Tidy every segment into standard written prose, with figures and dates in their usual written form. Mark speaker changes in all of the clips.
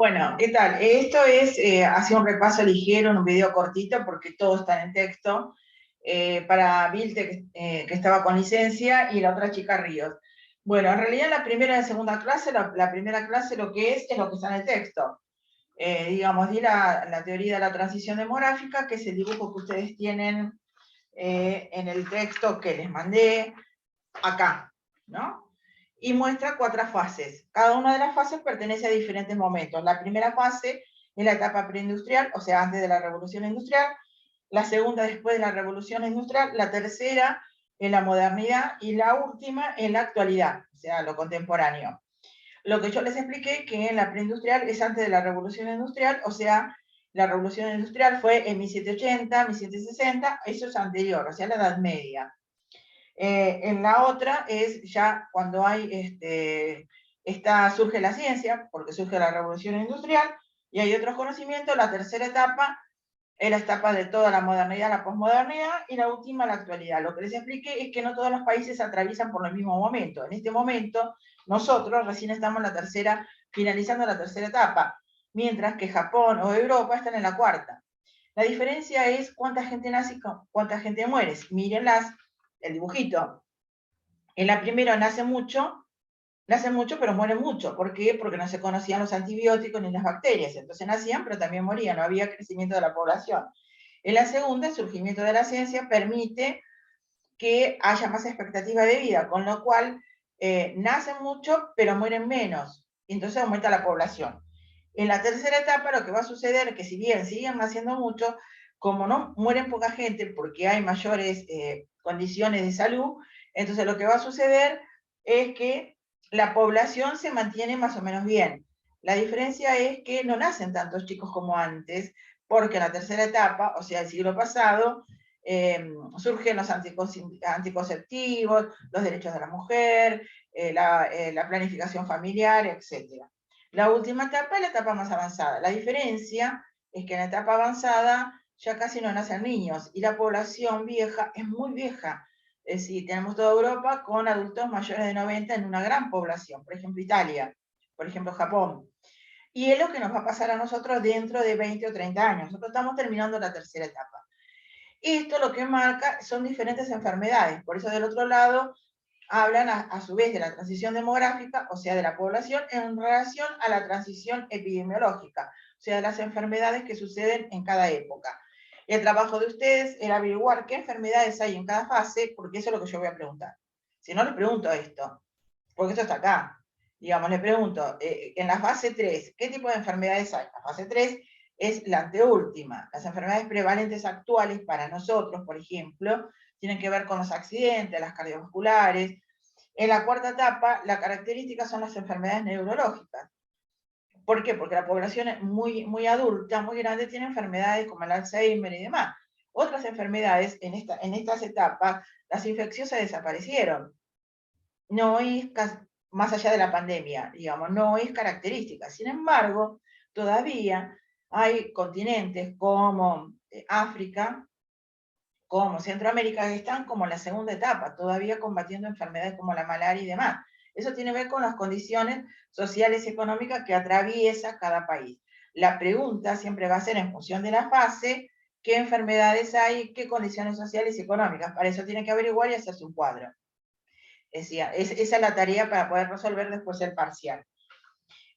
Speaker 1: Bueno, ¿qué tal? Esto es, hacía un repaso ligero en un video cortito porque todo está en texto, para Vilte, que estaba con licencia, y la otra chica Ríos. Bueno, en realidad la primera y la segunda clase, la primera clase lo que es lo que está en el texto. Digamos, di la teoría de la transición demográfica, que es el dibujo que ustedes tienen en el texto que les mandé acá, ¿no? Y muestra 4 fases. Cada una de las fases pertenece a diferentes momentos. La primera fase es la etapa preindustrial, o sea, antes de la revolución industrial. La segunda, después de la revolución industrial. La tercera, en la modernidad. Y la última, en la actualidad, o sea, lo contemporáneo. Lo que yo les expliqué, que en la preindustrial es antes de la revolución industrial, o sea, la revolución industrial fue en 1780, 1760, eso es anterior, o sea, la Edad Media. En la otra es ya cuando hay, surge la ciencia, porque surge la revolución industrial, y hay otros conocimientos. La tercera etapa es la etapa de toda la modernidad, la posmodernidad, y la última, la actualidad. Lo que les expliqué es que no todos los países atraviesan por el mismo momento. En este momento, nosotros recién estamos en la tercera, finalizando la tercera etapa, mientras que Japón o Europa están en la cuarta. La diferencia es cuánta gente nace y cuánta gente muere. Mírenlas, el dibujito. En la primera nacen mucho, pero mueren mucho. ¿Por qué? Porque no se conocían los antibióticos ni las bacterias. Entonces nacían, pero también morían, no había crecimiento de la población. En la segunda, el surgimiento de la ciencia permite que haya más expectativa de vida, con lo cual nacen mucho, pero mueren menos. Entonces aumenta la población. En la tercera etapa lo que va a suceder es que si bien siguen naciendo mucho, como no mueren poca gente porque hay mayores condiciones de salud, entonces lo que va a suceder es que la población se mantiene más o menos bien. La diferencia es que no nacen tantos chicos como antes, porque en la tercera etapa, o sea, el siglo pasado, surgen los anticonceptivos, los derechos de la mujer, la planificación familiar, etc. La última etapa es la etapa más avanzada. La diferencia es que en la etapa avanzada ya casi no nacen niños y la población vieja es muy vieja. Es decir, tenemos toda Europa con adultos mayores de 90 en una gran población, por ejemplo Italia, por ejemplo Japón. Y es lo que nos va a pasar a nosotros dentro de 20 o 30 años. Nosotros estamos terminando la tercera etapa. Esto lo que marca son diferentes enfermedades. Por eso del otro lado hablan a su vez de la transición demográfica, o sea, de la población, en relación a la transición epidemiológica, o sea, de las enfermedades que suceden en cada época. El trabajo de ustedes era averiguar qué enfermedades hay en cada fase, porque eso es lo que yo voy a preguntar. Si no, les pregunto esto, porque esto está acá. Digamos, le pregunto, en la fase 3, ¿qué tipo de enfermedades hay? La fase 3 es la anteúltima. Las enfermedades prevalentes actuales para nosotros, por ejemplo, tienen que ver con los accidentes, las cardiovasculares. En la cuarta etapa, la característica son las enfermedades neurológicas. ¿Por qué? Porque la población muy, muy adulta, muy grande, tiene enfermedades como el Alzheimer y demás. Otras enfermedades en estas etapas, las infecciosas desaparecieron. No es más allá de la pandemia, digamos, no es característica. Sin embargo, todavía hay continentes como África, como Centroamérica, que están como en la segunda etapa, todavía combatiendo enfermedades como la malaria y demás. Eso tiene que ver con las condiciones sociales y económicas que atraviesa cada país. La pregunta siempre va a ser en función de la fase, qué enfermedades hay, qué condiciones sociales y económicas. Para eso tiene que averiguar y hacerse un cuadro. Esa es la tarea para poder resolver después el parcial.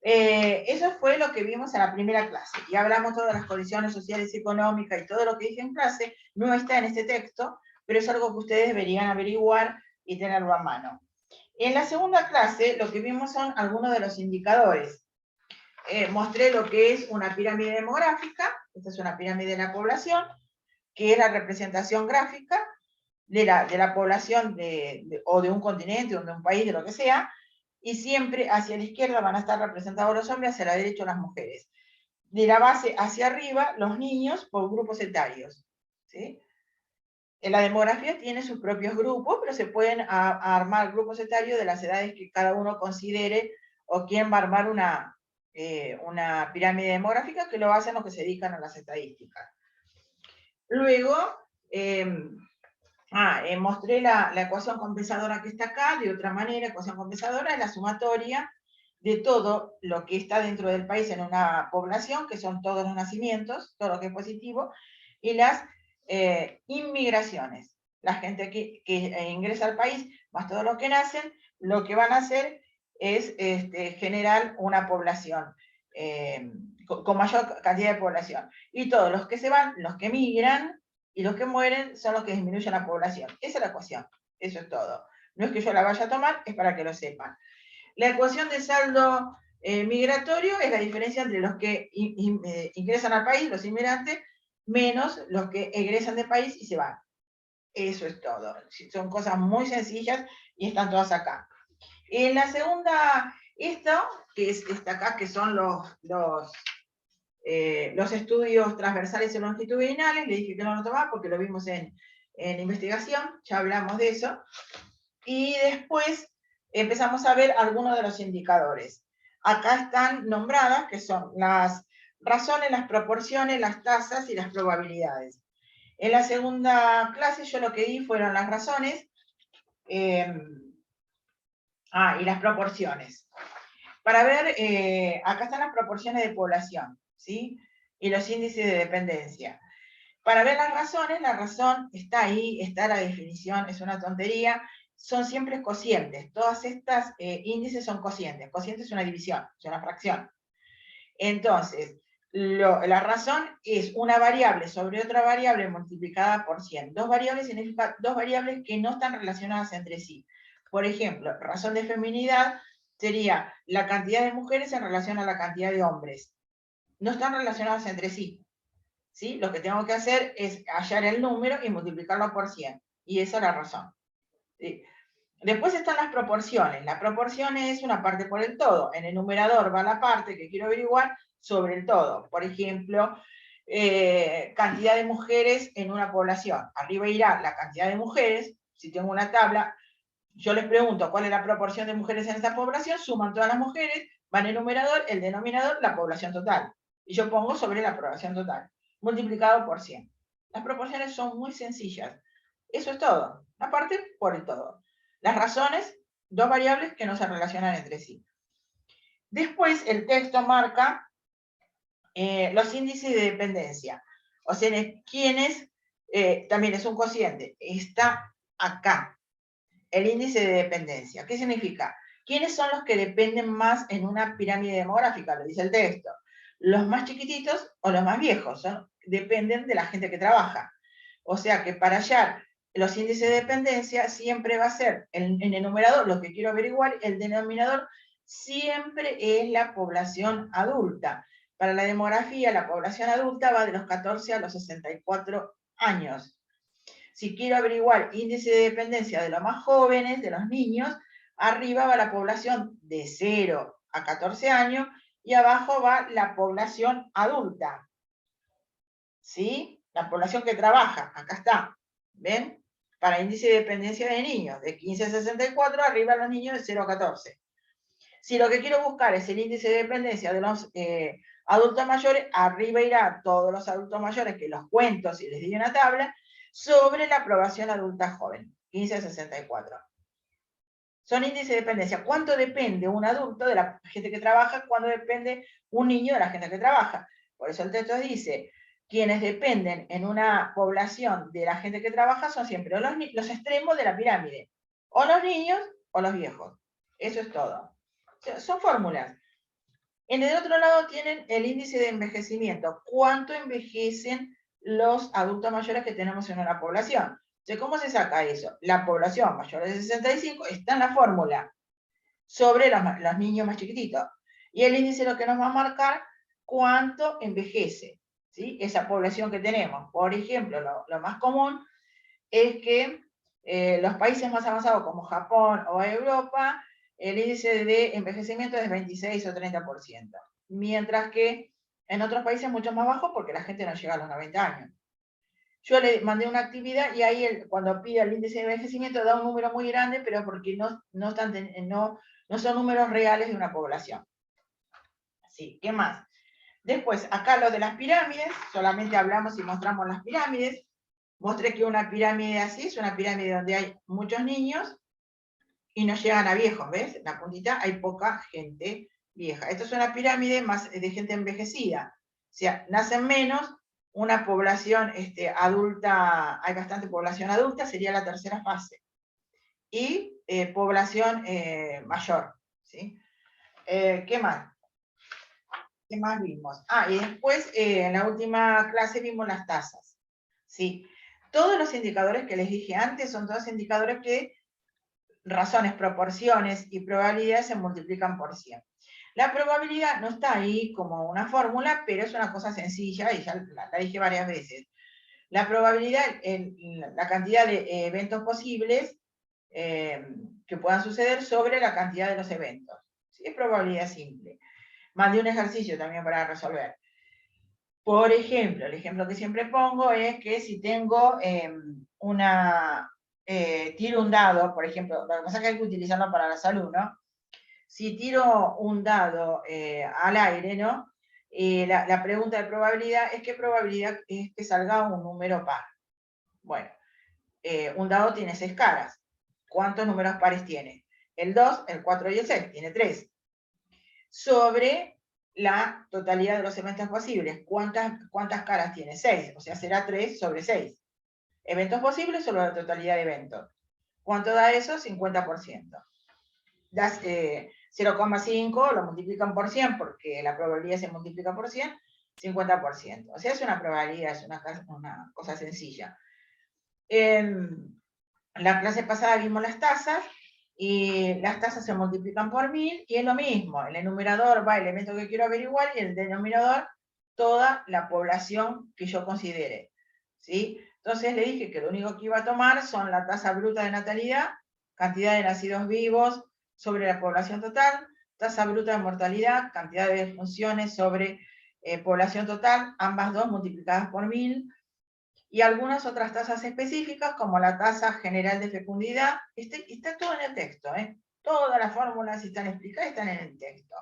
Speaker 1: Eso fue lo que vimos en la primera clase. Y hablamos de todas las condiciones sociales y económicas y todo lo que dije en clase no está en este texto, pero es algo que ustedes deberían averiguar y tenerlo a mano. En la segunda clase lo que vimos son algunos de los indicadores. Mostré lo que es una pirámide demográfica, esta es una pirámide de la población, que es la representación gráfica de la población o de un continente o de un país, de lo que sea, y siempre hacia la izquierda van a estar representados los hombres, hacia la derecha las mujeres. De la base hacia arriba, los niños por grupos etarios. ¿Sí? En la demografía tiene sus propios grupos, pero se pueden armar grupos etarios de las edades que cada uno considere o quién va a armar una pirámide demográfica, que lo hacen los que se dedican a las estadísticas. Luego, mostré la ecuación compensadora que está acá, de otra manera, ecuación compensadora es la sumatoria de todo lo que está dentro del país en una población, que son todos los nacimientos, todo lo que es positivo, y las inmigraciones. La gente que ingresa al país, más todos los que nacen, lo que van a hacer es generar una población con mayor cantidad de población. Y todos los que se van, los que migran y los que mueren son los que disminuyen la población. Esa es la ecuación. Eso es todo. No es que yo la vaya a tomar, es para que lo sepan. La ecuación de saldo migratorio es la diferencia entre los que ingresan al país, los inmigrantes, menos los que egresan del país y se van. Eso es todo. Son cosas muy sencillas y están todas acá. En la segunda, esto, que es esta acá, que son los estudios transversales y longitudinales, le dije que no lo tomaba porque lo vimos en investigación, ya hablamos de eso. Y después empezamos a ver algunos de los indicadores. Acá están nombradas, que son las razones, las proporciones, las tasas y las probabilidades. En la segunda clase yo lo que di fueron las razones y las proporciones. Para ver, acá están las proporciones de población, ¿sí? Y los índices de dependencia. Para ver las razones, la razón está ahí, está la definición, es una tontería, son siempre cocientes. Todas estas índices son cocientes. Cociente es una división, es una fracción. Entonces, la razón es una variable sobre otra variable multiplicada por 100. Dos variables significa dos variables que no están relacionadas entre sí. Por ejemplo, razón de feminidad sería la cantidad de mujeres en relación a la cantidad de hombres. No están relacionadas entre sí. ¿Sí? Lo que tengo que hacer es hallar el número y multiplicarlo por 100. Y esa es la razón. ¿Sí? Después están las proporciones. La proporción es una parte por el todo. En el numerador va la parte que quiero averiguar sobre el todo. Por ejemplo, cantidad de mujeres en una población. Arriba irá la cantidad de mujeres. Si tengo una tabla, yo les pregunto cuál es la proporción de mujeres en esta población, suman todas las mujeres, van el numerador, el denominador, la población total. Y yo pongo sobre la población total, multiplicado por 100. Las proporciones son muy sencillas. Eso es todo. La parte por el todo. Las razones, dos variables que no se relacionan entre sí. Después el texto marca los índices de dependencia. O sea, quiénes, también es un cociente, está acá. El índice de dependencia. ¿Qué significa? ¿Quiénes son los que dependen más en una pirámide demográfica? Lo dice el texto. ¿Los más chiquititos o los más viejos? Dependen de la gente que trabaja. O sea que para hallar los índices de dependencia siempre va a ser en el numerador, lo que quiero averiguar, el denominador siempre es la población adulta. Para la demografía, la población adulta va de los 14 a los 64 años. Si quiero averiguar índice de dependencia de los más jóvenes, de los niños, arriba va la población de 0 a 14 años y abajo va la población adulta. ¿Sí? La población que trabaja, acá está. ¿Ven? Para índice de dependencia de niños, de 15 a 64, arriba los niños de 0 a 14. Si lo que quiero buscar es el índice de dependencia de los adultos mayores, arriba irá todos los adultos mayores, que los cuento si les di una tabla, sobre la población adulta joven, 15 a 64. Son índices de dependencia. ¿Cuánto depende un adulto de la gente que trabaja? ¿Cuánto depende un niño de la gente que trabaja? Por eso el texto dice, quienes dependen en una población de la gente que trabaja son siempre los extremos de la pirámide, o los niños o los viejos. Eso es todo. O sea, son fórmulas. En el otro lado tienen el índice de envejecimiento. ¿Cuánto envejecen los adultos mayores que tenemos en una población? Entonces, ¿cómo se saca eso? La población mayor de 65 está en la fórmula sobre los niños más chiquititos. Y el índice lo que nos va a marcar cuánto envejece, ¿sí? Esa población que tenemos. Por ejemplo, lo más común es que los países más avanzados como Japón o Europa, el índice de envejecimiento es 26 o 30%, mientras que en otros países mucho más bajo porque la gente no llega a los 90 años. Yo le mandé una actividad y ahí cuando pide el índice de envejecimiento da un número muy grande, pero porque no son números reales de una población. Así, ¿qué más? Después, acá lo de las pirámides, solamente hablamos y mostramos las pirámides. Mostré que una pirámide así es una pirámide donde hay muchos niños y no llegan a viejos, ¿ves? En la puntita hay poca gente vieja. Esto es una pirámide más de gente envejecida. O sea, nacen menos, una población adulta, hay bastante población adulta, sería la tercera fase. Y población mayor, ¿sí? ¿Qué más? ¿Qué más vimos? Y después en la última clase vimos las tasas, ¿sí? Todos los indicadores que les dije antes son todos indicadores que razones, proporciones y probabilidades se multiplican por 100. La probabilidad no está ahí como una fórmula, pero es una cosa sencilla y ya la dije varias veces. La probabilidad, la cantidad de eventos posibles que puedan suceder sobre la cantidad de los eventos. ¿Sí? Es probabilidad simple. Mandé un ejercicio también para resolver. Por ejemplo, el ejemplo que siempre pongo es que si tengo tiro un dado, por ejemplo, lo que pasa es que hay que utilizarlo para la salud, ¿no? Si tiro un dado al aire, ¿no? La pregunta de probabilidad es ¿qué probabilidad es que salga un número par? Bueno, un dado tiene 6 caras. ¿Cuántos números pares tiene? El 2, el 4 y el 6, tiene 3. Sobre la totalidad de los eventos posibles. ¿Cuántas caras tiene? 6, o sea, será 3 sobre 6. Eventos posibles sobre la totalidad de eventos. ¿Cuánto da eso? 50%. Das 0,5, lo multiplican por 100, porque la probabilidad se multiplica por 100, 50%. O sea, es una probabilidad, es una cosa sencilla. En la clase pasada vimos las tasas, y las tasas se multiplican por 1000, y es lo mismo, en el numerador va el elemento que quiero averiguar, y en el denominador toda la población que yo considere, ¿sí? Entonces le dije que lo único que iba a tomar son la tasa bruta de natalidad, cantidad de nacidos vivos sobre la población total, tasa bruta de mortalidad, cantidad de defunciones sobre población total, ambas dos multiplicadas por 1000, y algunas otras tasas específicas, como la tasa general de fecundidad. Está todo en el texto, todas las fórmulas están explicadas, están en el texto.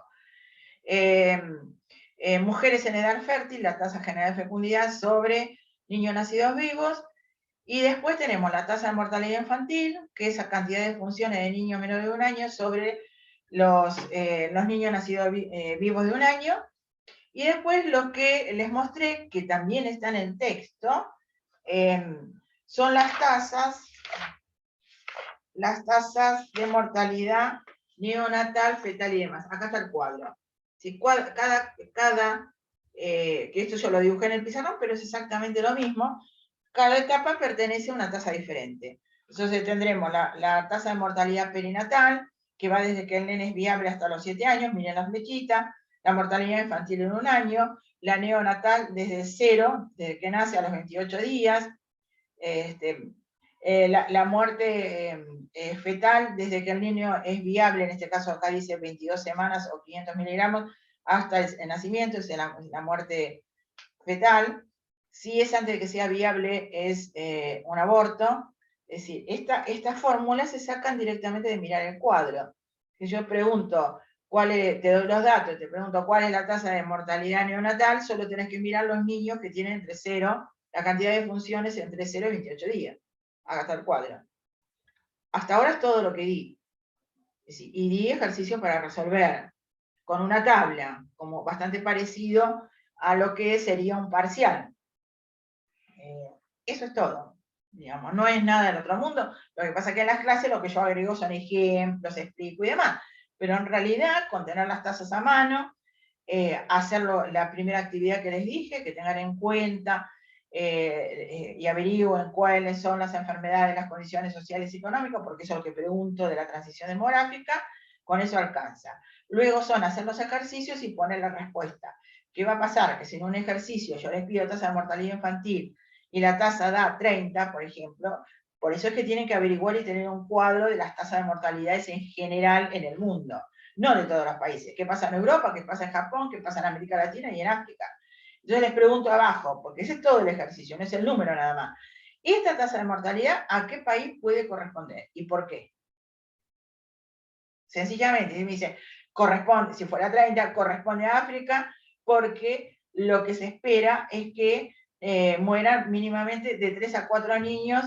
Speaker 1: Mujeres en edad fértil, la tasa general de fecundidad sobre niños nacidos vivos, y después tenemos la tasa de mortalidad infantil, que es la cantidad de funciones de niños menores de 1 año sobre los niños nacidos vivos de 1 año, y después lo que les mostré, que también está en el texto, son las tasas de mortalidad neonatal, fetal y demás. Acá está el cuadro. Si que esto yo lo dibujé en el pizarrón, pero es exactamente lo mismo. Cada etapa pertenece a una tasa diferente. Entonces tendremos la tasa de mortalidad perinatal, que va desde que el nene es viable hasta los 7 años, miren la flechita, la mortalidad infantil en 1 año, la neonatal desde 0, desde que nace a los 28 días, la muerte fetal desde que el niño es viable, en este caso acá dice 22 semanas o 500 miligramos, hasta el nacimiento, es la muerte fetal. Si es antes de que sea viable, es un aborto. Es decir, estas fórmulas se sacan directamente de mirar el cuadro. Si yo pregunto, te doy los datos, te pregunto cuál es la tasa de mortalidad neonatal, solo tenés que mirar los niños que tienen entre 0, la cantidad de funciones entre 0 y 28 días. Acá está el cuadro. Hasta ahora es todo lo que di. Es decir, y di ejercicio para resolver con una tabla, como bastante parecido a lo que sería un parcial. Eso es todo. Digamos, no es nada del otro mundo. Lo que pasa es que en las clases lo que yo agrego son ejemplos, explico y demás. Pero en realidad, con tener las tasas a mano, hacerlo la primera actividad que les dije, que tengan en cuenta y averigüen cuáles son las enfermedades, las condiciones sociales y económicas, porque eso es lo que pregunto de la transición demográfica, con eso alcanza. Luego son hacer los ejercicios y poner la respuesta. ¿Qué va a pasar? Que si en un ejercicio yo les pido tasa de mortalidad infantil y la tasa da 30, por ejemplo, por eso es que tienen que averiguar y tener un cuadro de las tasas de mortalidades en general en el mundo, no de todos los países. ¿Qué pasa en Europa? ¿Qué pasa en Japón? ¿Qué pasa en América Latina y en África? Entonces les pregunto abajo, porque ese es todo el ejercicio, no es el número nada más. ¿Esta tasa de mortalidad a qué país puede corresponder? ¿Y por qué? Sencillamente, me dice, corresponde, si fuera 30, corresponde a África, porque lo que se espera es que mueran mínimamente de 3 a 4 niños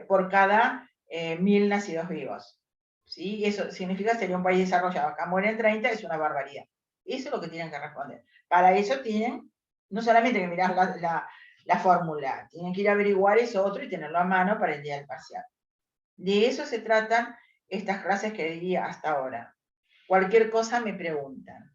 Speaker 1: por cada 1000 nacidos vivos. ¿sí? Eso significa sería un país desarrollado. Acá mueren 30, es una barbaridad. Eso es lo que tienen que responder. Para eso tienen, no solamente que mirar la fórmula, tienen que ir a averiguar eso otro y tenerlo a mano para el día del parcial. De eso se tratan estas clases que di hasta ahora. Cualquier cosa me preguntan.